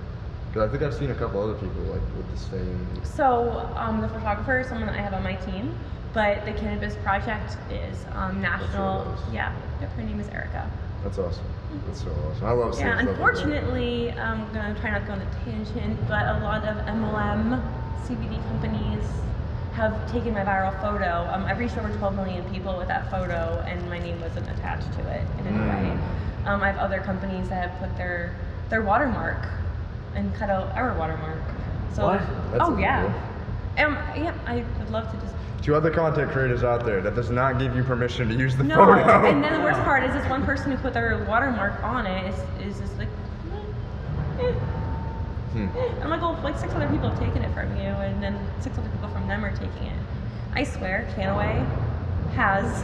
Because I think I've seen a couple other people like with the same. So the photographer is someone that I have on my team, but the cannabis project is national. Yeah, her name is Erica. That's awesome. That's so awesome. I love seeing Yeah, stuff like that. unfortunately, I'm gonna try not to go on a tangent, but a lot of MLM CBD companies have taken my viral photo. I've reached over 12 million people with that photo, and my name wasn't attached to it in any way. I have other companies that have put their watermark and cut out our watermark. So, What? That's yeah. illegal. I would love to just. To other content creators out there, that does not give you permission to use the No, photo. and then the worst part is this one person who put their watermark on it is just like, I'm like, well, like 6 other people have taken it from you, and then 6 other people from them are taking it. I swear, Canaway has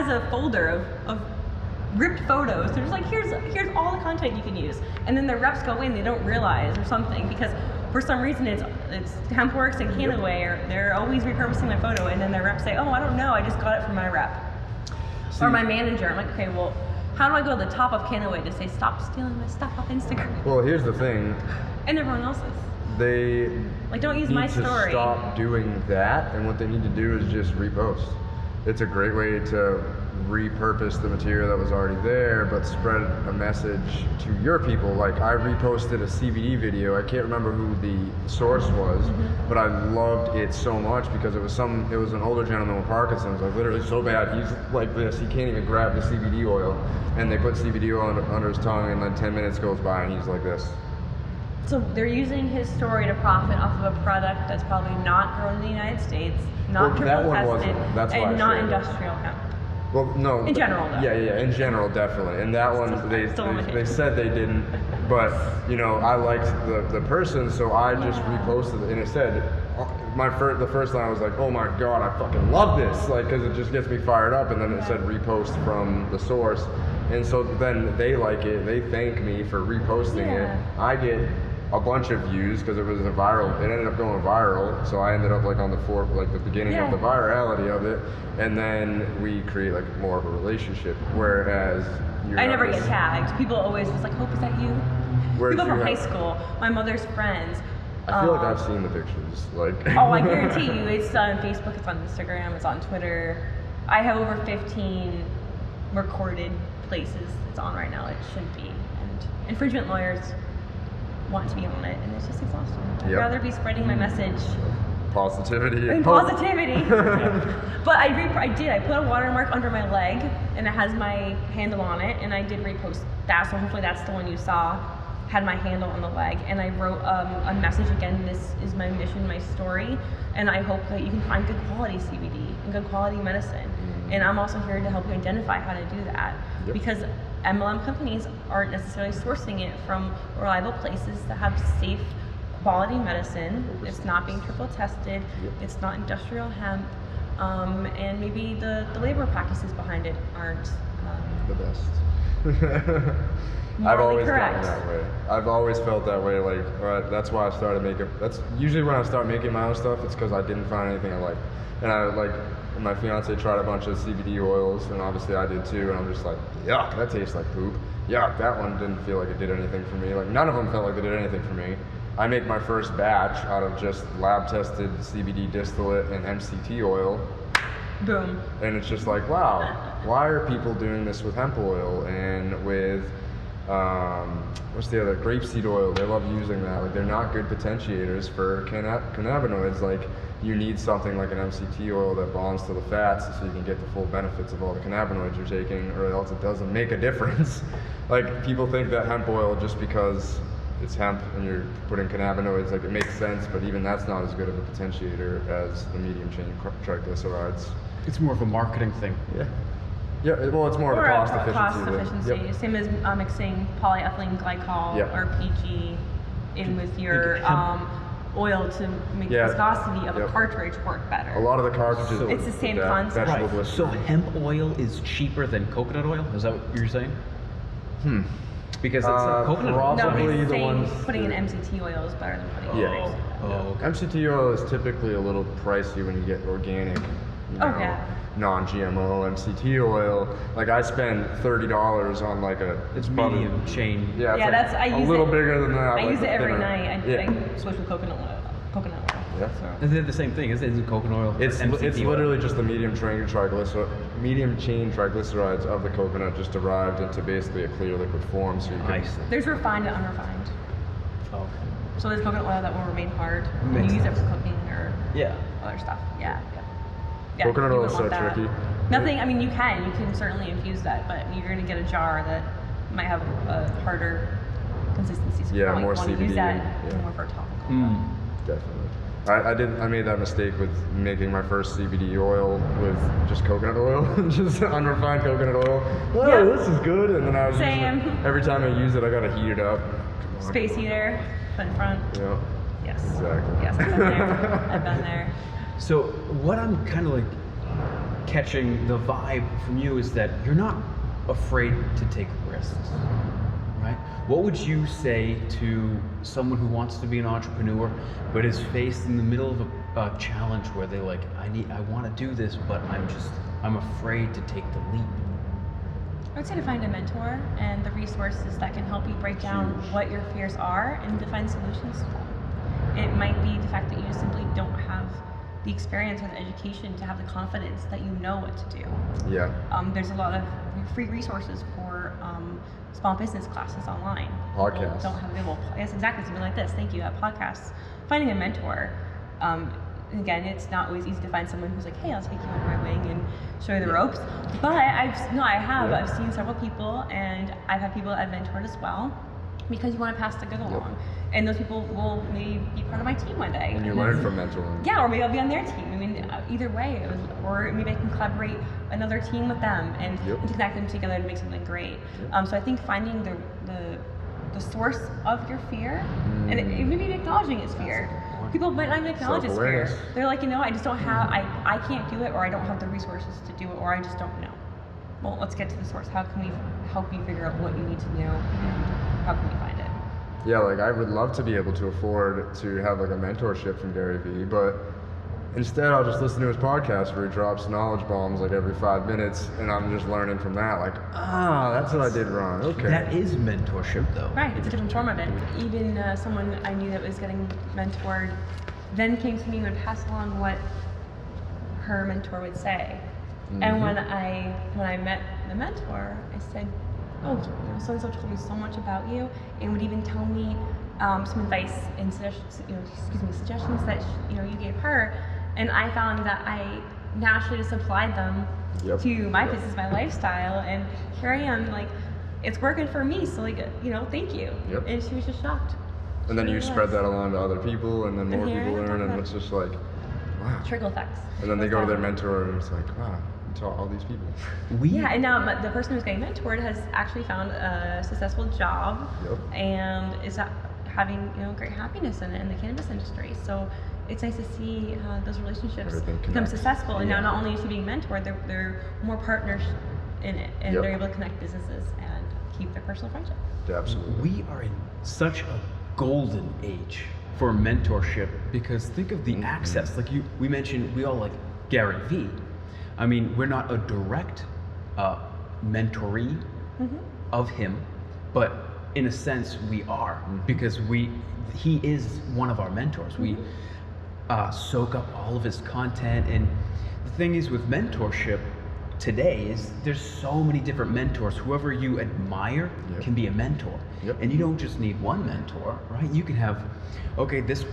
a folder of ripped photos. They're just like, here's all the content you can use, and then their reps go in, they don't realize or something, because for some reason it's HempWorks and Canaway, or they're always repurposing my photo, and then their reps say, oh, I don't know, I just got it from my rep. Or my manager. I'm like, okay, well, how do I go to the top of Canaway to say, stop stealing my stuff off Instagram? Well, here's the thing. And everyone else's. They Like, don't use need my to story. stop doing that, and what they need to do is just repost. It's a great way to repurpose the material that was already there, but spread a message to your people. Like, I reposted a CBD video. I can't remember who the source was, but I loved it so much because it was an older gentleman with Parkinson's, like literally so bad. He's like this, he can't even grab the CBD oil, and they put CBD oil under his tongue, and then 10 minutes goes by and he's like this. So they're using his story to profit off of a product that's probably not grown in the United States, not Well, that one triple wasn't. tested, That's why I and not shared it. industrial hemp. Well, no. In general, though. Yeah, in general, definitely. And that one, Still they said they didn't, but I liked the person, so I just reposted it, and it said, the first line I was like, oh my god, I fucking love this, like, because it just gets me fired up, and then it said repost from the source, and so then they like it, they thank me for reposting it. I get a bunch of views because it ended up going viral, so I ended up like on the beginning of the virality of it, and then we create like more of a relationship, whereas I never get tagged. People always just like, Hope, is that you? People from high school, my mother's friends. I feel like I've seen the pictures, like. Oh, I guarantee you, it's on Facebook, it's on Instagram, it's on Twitter. I have over 15 recorded places it's on right now. It shouldn't be, and infringement lawyers want to be on it, and it's just exhausting. I'd rather be spreading my message positivity. And positivity. But I did. I put a watermark under my leg, and it has my handle on it, and I did repost that. So hopefully that's the one you saw. Had my handle on the leg, and I wrote a message again. This is my mission, my story, and I hope that you can find good quality CBD and good quality medicine. And I'm also here to help you identify how to do that, because MLM companies aren't necessarily sourcing it from reliable places that have safe, quality medicine. It's not being triple tested. It's not industrial hemp, and maybe the labor practices behind it aren't the best. I've always gotten that way. I've always felt that way. Like that's why I started making. That's usually when I start making my own stuff. It's because I didn't find anything I liked, and my fiance tried a bunch of CBD oils, and obviously I did too. And I'm just like, yuck, that tastes like poop. Yuck, that one didn't feel like it did anything for me. Like none of them felt like they did anything for me. I make my first batch out of just lab-tested CBD distillate and MCT oil. Boom. And it's just like, wow, why are people doing this with hemp oil and with what's the other, grapeseed oil? They love using that. Like they're not good potentiators for cannabinoids. Like you need something like an MCT oil that bonds to the fats so you can get the full benefits of all the cannabinoids you're taking, or else it doesn't make a difference. Like people think that hemp oil, just because it's hemp and you're putting cannabinoids, like it makes sense, but even that's not as good of a potentiator as the medium chain triglycerides. It's more of a marketing thing. Yeah, well, it's more of a cost efficiency. Yep. Same as mixing polyethylene glycol or PG in with your oil to make the viscosity of a cartridge work better. A lot of the cartridges, it's the same concept. Right. So hemp oil is cheaper than coconut oil? Is that what you're saying? Because it's coconut oil. No, he's saying putting in MCT oil is better than putting in grapeseed oil. Okay. MCT oil is typically a little pricey when you get organic, non-GMO MCT oil. Like I spend $30 on like it's medium chain. Yeah, that's a little bigger than that. I use it every night. I switch with coconut oil. Yeah. So. They're the same thing, isn't coconut oil? It's literally just the medium chain triglycerides of the coconut just derived into basically a clear liquid form. So you can. There's refined and unrefined. Okay. So there's coconut oil that will remain hard when you use it for cooking or other stuff. Yeah, coconut oil is so tricky. Nothing. I mean, you can certainly infuse that, but you're going to get a jar that might have a harder consistency. So you more want CBD. To use that more for a topical. Definitely. I made that mistake with making my first CBD oil with just coconut oil, just unrefined coconut oil. This is good. And then I was every time I use it, I gotta heat it up. Space heater, put in front. Yeah. Yes. Exactly. Yes, I've been there. I've been there. So what I'm kind of like catching the vibe from you is that you're not afraid to take risks, right? What would you say to someone who wants to be an entrepreneur but is faced in the middle of a challenge where they're like, I want to do this, but I'm afraid to take the leap? I would say to find a mentor and the resources that can help you break down what your fears are and to find solutions to them. It might be the fact that you just simply don't have the experience or the education to have the confidence that you know what to do. Yeah. There's a lot of free resources for small business classes online. Podcasts. People don't have available. Yes, exactly. Something like this. Thank you. Podcasts. Finding a mentor. Again, it's not always easy to find someone who's like, hey, I'll take you under my wing and show you the ropes. But I've seen several people, and I've had people that I've mentored as well, because you want to pass the good along. And those people will maybe be part of my team one day. And you learn from mentoring. Yeah, or maybe I'll be on their team. I mean, either way, or maybe I can collaborate another team with them and to connect them together to make something great. So I think finding the source of your fear, and maybe acknowledging its fear. People might not even acknowledge its fear. They're like, I just don't have, I can't do it, or I don't have the resources to do it, or I just don't know. Well, let's get to the source. How can we help you figure out what you need to know, and how can we find it? Yeah, like I would love to be able to afford to have like a mentorship from Gary Vee, but instead I'll just listen to his podcast where he drops knowledge bombs like every 5 minutes, and I'm just learning from that. Like, that's what I did wrong. Okay. That is mentorship, though. Right, it's a different form of it. Even someone I knew that was getting mentored then came to me and would pass along what her mentor would say. And when I met the mentor, I said, so-and-so told me so much about you, and would even tell me some advice and suggestions that you gave her, and I found that I naturally just applied them to my business, my lifestyle, and here I am, like, it's working for me. So thank you. Yep. And she was just shocked. And then you spread that along to other people, and then more people learn, and it's just like, wow. Trickle effects. And then they go to their mentor, and it's like, wow, you taught all these people. And now the person who's getting mentored has actually found a successful job, and is having great happiness in it in the cannabis industry. So it's nice to see those relationships become successful. And now not only is she being mentored, they're more partners in it, and they're able to connect businesses and keep their personal friendship. Yeah, absolutely. We are in such a golden age for mentorship, because think of the access. Like we mentioned, we all like Gary Vee. I mean, we're not a direct mentoree of him, but in a sense we are, because he is one of our mentors. We soak up all of his content, and the thing is with mentorship today is there's so many different mentors. Whoever you admire can be a mentor. And you don't just need one mentor, right? You can have, okay, this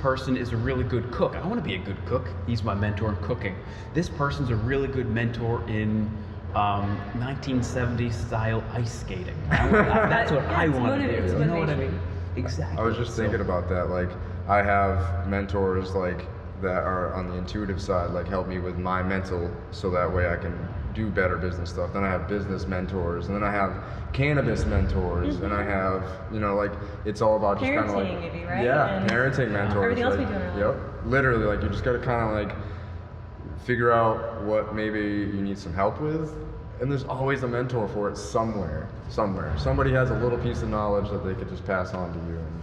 person is a really good cook. I want to be a good cook. He's my mentor in cooking. This person's a really good mentor in 1970s style ice skating. That's what I want to do. You know what I mean? Exactly. I was just thinking about that. Like, I have mentors like that are on the intuitive side, like help me with my mental, so that way I can do better business stuff. Then I have business mentors, and then I have cannabis mentors, and I have, like, it's all about just kind of like, maybe, right? And parenting mentors. Everything else we do in our life. Literally, like, you just got to kind of like figure out what maybe you need some help with, and there's always a mentor for it somewhere. Somebody has a little piece of knowledge that they could just pass on to you and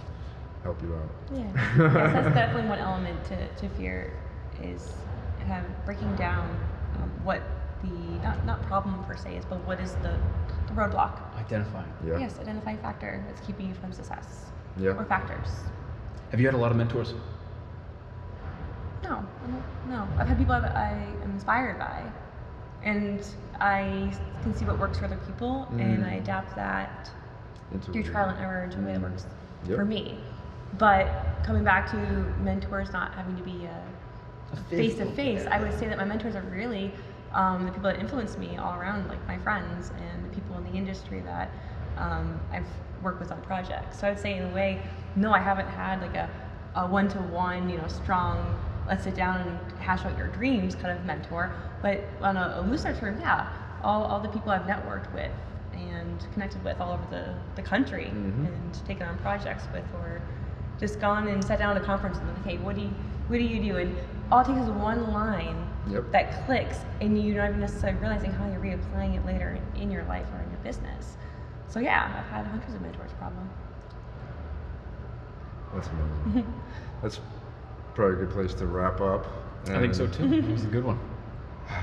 help you out. Yes, that's definitely one element to fear, is breaking down what the not problem per se is, but what is the roadblock. Identifying. Yes, identifying factor that's keeping you from success. Or factors. Have you had a lot of mentors? No. I've had people that I am inspired by, and I can see what works for other people, and I adapt that through trial and error into a way that works for me. But coming back to mentors not having to be face to face, I would say that my mentors are really the people that influence me all around, like my friends and the people in the industry that I've worked with on projects. So I would say, in a way, no, I haven't had like a one-to-one, strong, let's sit down and hash out your dreams kind of mentor. But on a looser term, all the people I've networked with and connected with all over the country and taken on projects with, or just gone and sat down at a conference and like, hey, what do you do? And all it takes is one line that clicks, and you're not even necessarily realizing how you're reapplying it later in your life or in your business. So I've had hundreds of mentors probably. That's amazing. That's probably a good place to wrap up. I think so too. It was a good one.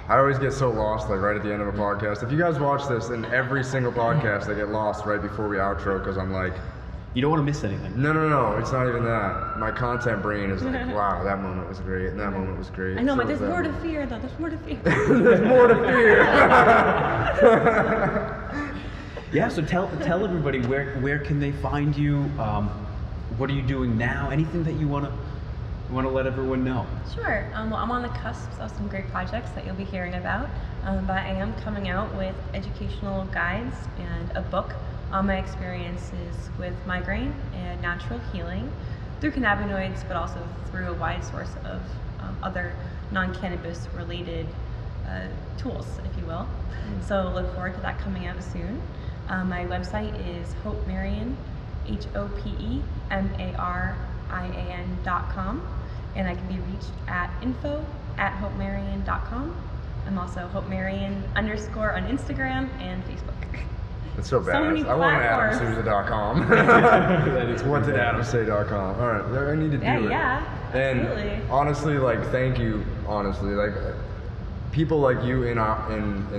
I always get so lost, like, right at the end of a podcast. If you guys watch this, in every single podcast, I get lost right before we outro, because I'm like, you don't want to miss anything. No, it's not even that. My content brain is like, wow, that moment was great, and that moment was great. I know, so but there's more to fear, though. There's more to fear. There's more to fear. Yeah, so tell everybody where can they find you? What are you doing now? Anything that you want to let everyone know? Sure. Well, I'm on the cusp of some great projects that you'll be hearing about, but I am coming out with educational guides and a book on my experiences with migraine and natural healing through cannabinoids, but also through a wide source of other non-cannabis related tools, if you will. So look forward to that coming out soon. My website is Hope Marian, HOPEMARIAN.com, and I can be reached at info@hopemarian.com. I'm also Hope Marian _ on Instagram and Facebook. It's so bad. many I want platforms. AdamSouza.com. That is What did Adam say.com? All right, I need to do it. Yeah, absolutely. And honestly, like, thank you. Honestly, like, people like you in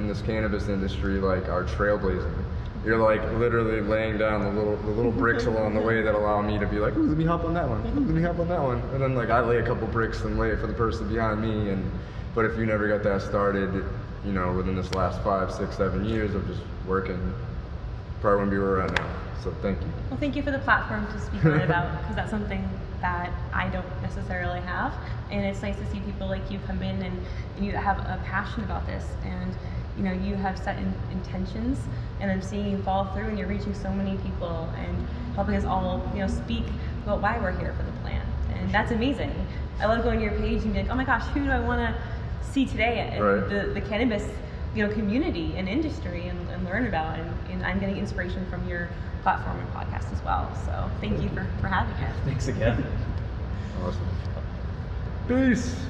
this cannabis industry, like, are trailblazing. You're like literally laying down the little bricks along the way that allow me to be like, ooh, let me hop on that one. Ooh, let me hop on that one. And then, like, I lay a couple bricks and lay it for the person behind me. But if you never got that started, within this last 5, 6, 7 years of just working, probably wouldn't be where we're at now. So thank you. Well, thank you for the platform to speak on it about, because that's something that I don't necessarily have, and it's nice to see people like you come in and you have a passion about this, and you know, you have set intentions, and I'm seeing you follow through, and you're reaching so many people and helping us all, you know, speak about why we're here for the plant, and that's amazing. I love going to your page and being like, oh my gosh, who do I want to see today in Right. the cannabis, you know, community and industry, and learn about, and I'm getting inspiration from your platform and podcast as well. So thank you for having us. Thanks again. Awesome. Peace.